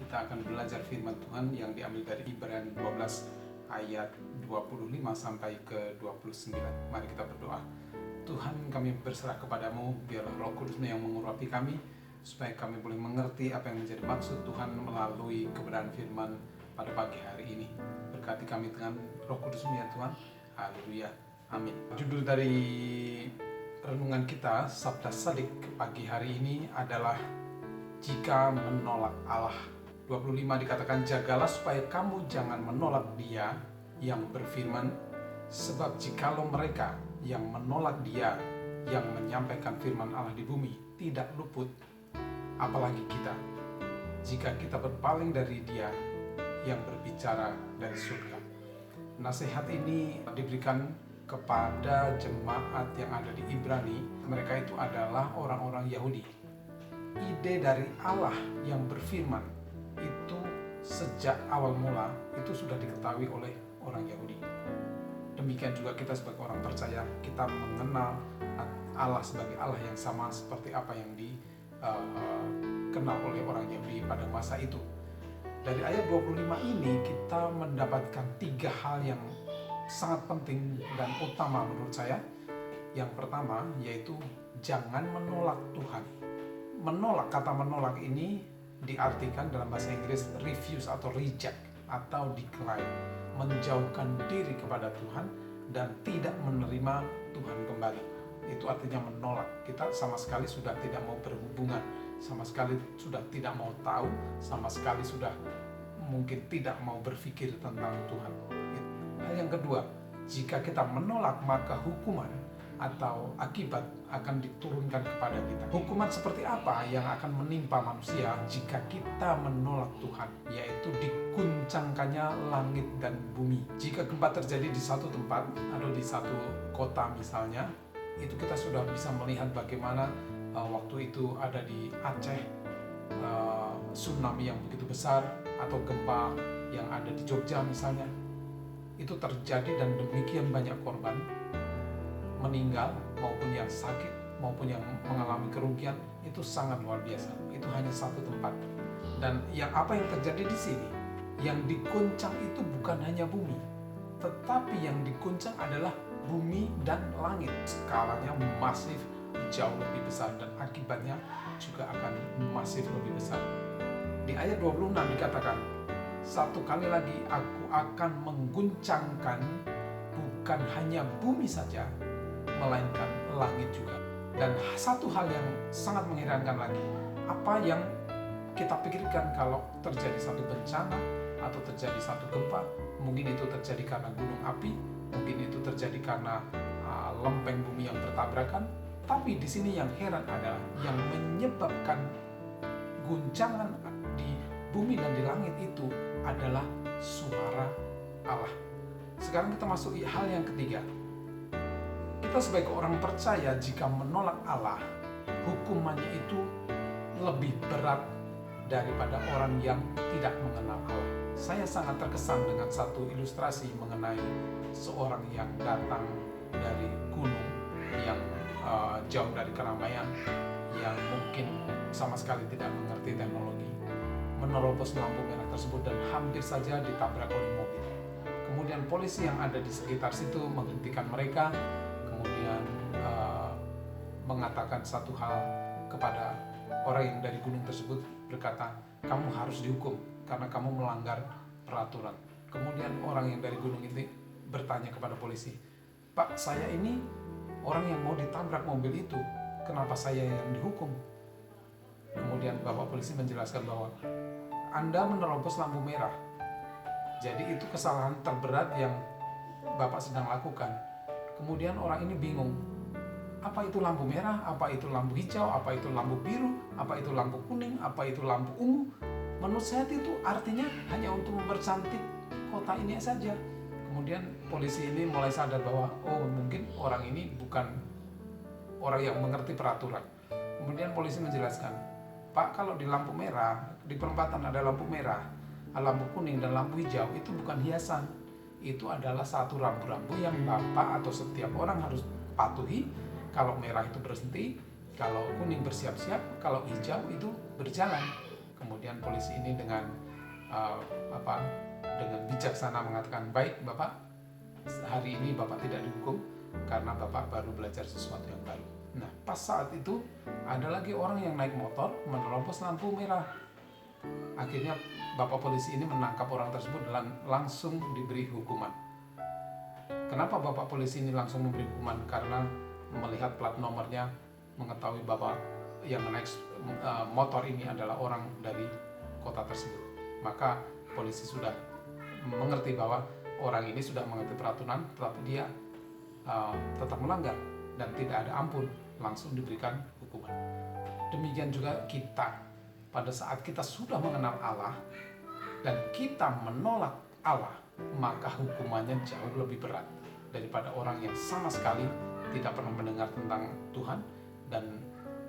kita akan belajar firman Tuhan yang diambil dari Ibrani 12 ayat 25 sampai ke 29. Mari kita berdoa. Tuhan, kami berserah kepadamu, biarlah Roh Kudus yang mengurapi kami, supaya kami boleh mengerti apa yang menjadi maksud Tuhan melalui kebenaran firman pada pagi hari ini. Berkati kami dengan Roh Kudus ya Tuhan. Haleluya. Amin. Judul dari renungan kita Sabda Sadik pagi hari ini adalah jika menolak Allah. 25 dikatakan, jagalah supaya kamu jangan menolak Dia yang berfirman, sebab jikalau mereka yang menolak Dia yang menyampaikan firman Allah di bumi tidak luput, apalagi kita, jika kita berpaling dari Dia yang berbicara dari surga. Nasihat ini diberikan kepada jemaat yang ada di Ibrani. Mereka itu adalah orang-orang Yahudi. Ide dari Allah yang berfirman itu sejak awal mula itu sudah diketahui oleh orang Yahudi. Demikian juga kita sebagai orang percaya, kita mengenal Allah sebagai Allah yang sama seperti apa yang dikenal oleh orang Yahudi pada masa itu. Dari ayat 25 ini kita mendapatkan 3 hal yang sangat penting dan utama menurut saya. Yang pertama yaitu jangan menolak Tuhan. Menolak, kata menolak ini diartikan dalam bahasa Inggris refuse atau reject atau decline, menjauhkan diri kepada Tuhan dan tidak menerima Tuhan kembali. Itu artinya menolak. Kita sama sekali sudah tidak mau berhubungan, sama sekali sudah tidak mau tahu, sama sekali sudah mungkin tidak mau berpikir tentang Tuhan. Hal yang kedua, jika kita menolak maka hukuman atau akibat akan diturunkan kepada kita. Hukuman seperti apa yang akan menimpa manusia jika kita menolak Tuhan? Yaitu diguncangkannya langit dan bumi. Jika gempa terjadi di satu tempat atau di satu kota misalnya, itu kita sudah bisa melihat bagaimana waktu itu ada di Aceh, tsunami yang begitu besar, atau gempa yang ada di Jogja misalnya. Itu terjadi dan demikian banyak korban meninggal maupun yang sakit maupun yang mengalami kerugian, itu sangat luar biasa. Itu hanya satu tempat. Dan apa yang terjadi di sini, yang diguncang itu bukan hanya bumi, tetapi yang diguncang adalah bumi dan langit. Skalanya masif, jauh lebih besar, dan akibatnya juga akan masif lebih besar. Di ayat 26 dikatakan, satu kali lagi aku akan mengguncangkan bukan hanya bumi saja, melainkan langit juga. Dan satu hal yang sangat mengherankan lagi, apa yang kita pikirkan kalau terjadi satu bencana atau terjadi satu gempa, mungkin itu terjadi karena gunung api, mungkin itu terjadi karena lempeng bumi yang bertabrakan. Tapi di sini yang heran adalah yang menyebabkan guncangan di bumi dan di langit itu adalah suara Allah. Sekarang kita masuk hal yang ketiga. Kita sebagai orang percaya, jika menolak Allah, hukumannya itu lebih berat daripada orang yang tidak mengenal Allah. Saya sangat terkesan dengan satu ilustrasi mengenai seorang yang datang dari gunung yang jauh dari keramaian, yang mungkin sama sekali tidak mengerti teknologi, menerobos lampu merah tersebut dan hampir saja ditabrak oleh mobil. Kemudian polisi yang ada di sekitar situ menghentikan mereka, kemudian mengatakan satu hal kepada orang yang dari gunung tersebut, berkata, kamu harus dihukum karena kamu melanggar peraturan. Kemudian orang yang dari gunung itu bertanya kepada polisi, Pak, saya ini orang yang mau ditabrak mobil itu, kenapa saya yang dihukum? Kemudian Bapak polisi menjelaskan bahwa Anda menerobos lampu merah, jadi itu kesalahan terberat yang Bapak sedang lakukan. Kemudian orang ini bingung, apa itu lampu merah, apa itu lampu hijau, apa itu lampu biru, apa itu lampu kuning, apa itu lampu ungu. Menurut saya itu artinya hanya untuk mempercantik kota ini saja. Kemudian polisi ini mulai sadar bahwa mungkin orang ini bukan orang yang mengerti peraturan. Kemudian polisi menjelaskan, Pak, kalau di lampu merah, di perempatan ada lampu merah, lampu kuning dan lampu hijau, itu bukan hiasan. Itu adalah satu rambu-rambu yang Bapak atau setiap orang harus patuhi. Kalau merah itu berhenti, kalau kuning bersiap-siap, kalau hijau itu berjalan. Kemudian polisi ini dengan dengan bijaksana mengatakan, baik Bapak, hari ini Bapak tidak dihukum karena Bapak baru belajar sesuatu yang baru. Nah, pas saat itu ada lagi orang yang naik motor menerobos lampu merah. Akhirnya Bapak polisi ini menangkap orang tersebut dan langsung diberi hukuman. Kenapa Bapak polisi ini langsung memberi hukuman? Karena melihat plat nomornya, mengetahui Bapak yang naik motor ini adalah orang dari kota tersebut. Maka polisi sudah mengerti bahwa orang ini sudah mengerti peraturan, tetapi dia tetap melanggar dan tidak ada ampun, langsung diberikan hukuman. Demikian juga kita, pada saat kita sudah mengenal Allah dan kita menolak Allah, maka hukumannya jauh lebih berat daripada orang yang sama sekali tidak pernah mendengar tentang Tuhan dan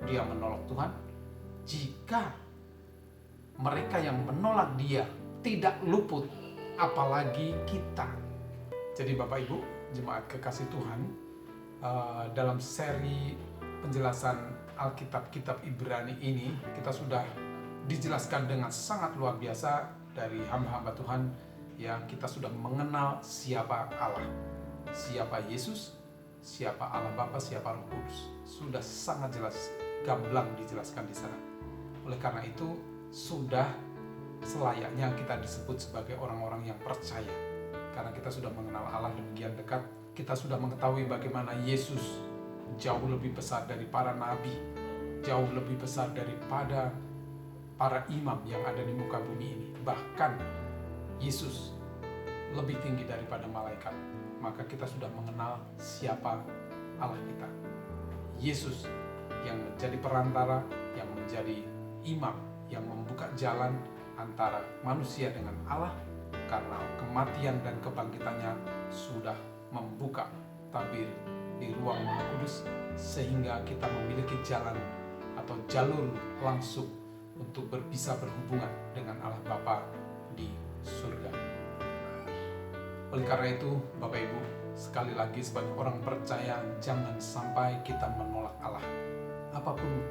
dia menolak Tuhan. Jika mereka yang menolak dia tidak luput, apalagi kita. Jadi Bapak Ibu, jemaat kekasih Tuhan, dalam seri penjelasan Alkitab Kitab Ibrani ini kita sudah dijelaskan dengan sangat luar biasa dari hamba-hamba Tuhan yang kita sudah mengenal siapa Allah, siapa Yesus, siapa Allah Bapa, siapa Roh Kudus. Sudah sangat jelas, gamblang dijelaskan di sana. Oleh karena itu sudah selayaknya kita disebut sebagai orang-orang yang percaya, karena kita sudah mengenal Allah demikian dekat. Kita sudah mengetahui bagaimana Yesus jauh lebih besar dari para nabi, jauh lebih besar daripada para imam yang ada di muka bumi ini. Bahkan Yesus lebih tinggi daripada malaikat. Maka kita sudah mengenal siapa Allah kita. Yesus yang menjadi perantara, yang menjadi imam, yang membuka jalan antara manusia dengan Allah, karena kematian dan kebangkitannya sudah membuka tabir di ruang Maha Kudus, sehingga kita memiliki jalan atau jalur langsung untuk bisa berhubungan dengan Allah Bapa di surga. Oleh karena itu, Bapak Ibu, sekali lagi sebagai orang percaya, jangan sampai kita menolak Allah. Apapun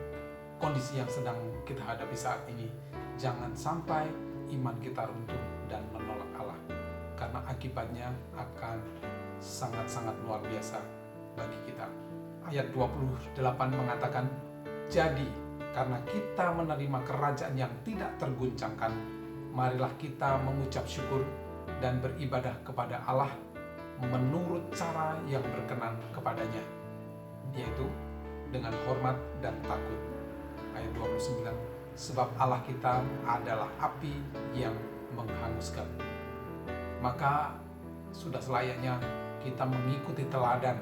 kondisi yang sedang kita hadapi saat ini, jangan sampai iman kita runtuh dan menolak Allah, karena akibatnya akan sangat-sangat luar biasa bagi kita. Ayat 28 mengatakan, jadi karena kita menerima kerajaan yang tidak terguncangkan, marilah kita mengucap syukur dan beribadah kepada Allah menurut cara yang berkenan kepadanya, yaitu dengan hormat dan takut. Ayat 29, sebab Allah kita adalah api yang menghanguskan. Maka sudah selayaknya kita mengikuti teladan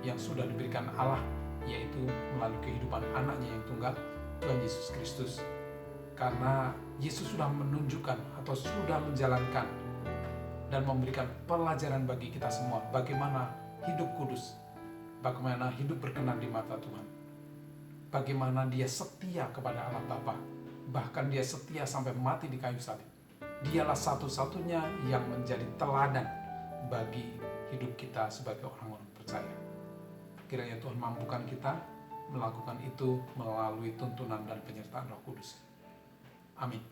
yang sudah diberikan Allah, yaitu melalui kehidupan anaknya yang tunggal, Tuhan Yesus Kristus. Karena Yesus sudah menunjukkan atau sudah menjalankan dan memberikan pelajaran bagi kita semua bagaimana hidup kudus, bagaimana hidup berkenan di mata Tuhan, bagaimana dia setia kepada Allah Bapa, bahkan dia setia sampai mati di kayu salib. Dialah satu-satunya yang menjadi teladan bagi hidup kita sebagai orang-orang percaya. Kiranya Tuhan mampukan kita melakukan itu melalui tuntunan dan penyertaan Roh Kudus. Amin.